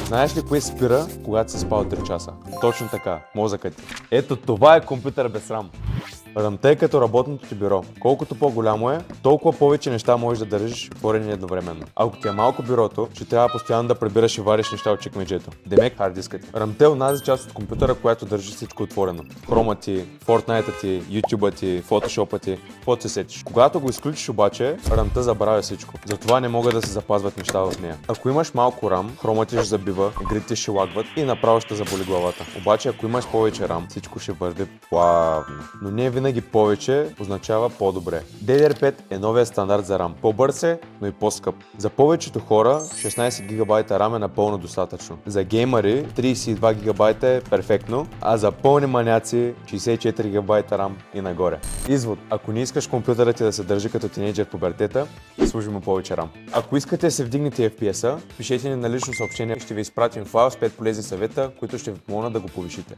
Знаеш ли кое спира, когато си спал 3 часа? Точно така, мозъкът ти. Ето това е компютър без рам. Рамта е като работното ти бюро. Колкото по-голямо е, толкова повече неща можеш да държиш отворени едновременно. Ако ти е малко бюрото, ще трябва постоянно да прибираш и вариш неща от чекмеджето. Демек хард дискът ти. Рамта е онази част от компютъра, която държи всичко отворено. Хрома ти, Fortnite ти, YouTube ти, Photoshop ти, каквото се сетиш. Когато го изключиш обаче, рамта забравя всичко. Затова не могат да се запазват неща в нея. Ако имаш малко рам, хрома ти ще забива, игрите ще лагват и направо ще заболи главата. Обаче ако имаш повече рам, всичко ще върви плавно. Но не винаги повече означава по-добре. DDR5 е новия стандарт за RAM. По-бърз е, но и по-скъп. За повечето хора 16 ГБ RAM е напълно достатъчно. За геймъри 32 ГБ е перфектно, а за пълни маняци 64 ГБ RAM и нагоре. Извод: ако не искаш компютърът ти да се държи като тинейджър в пубертета, служи му повече RAM. Ако искате да се вдигнете FPS-а, пишете ни на лично съобщение, ще ви изпратим файл с 5 полезни съвета, които ще ви помогнат да го повишите.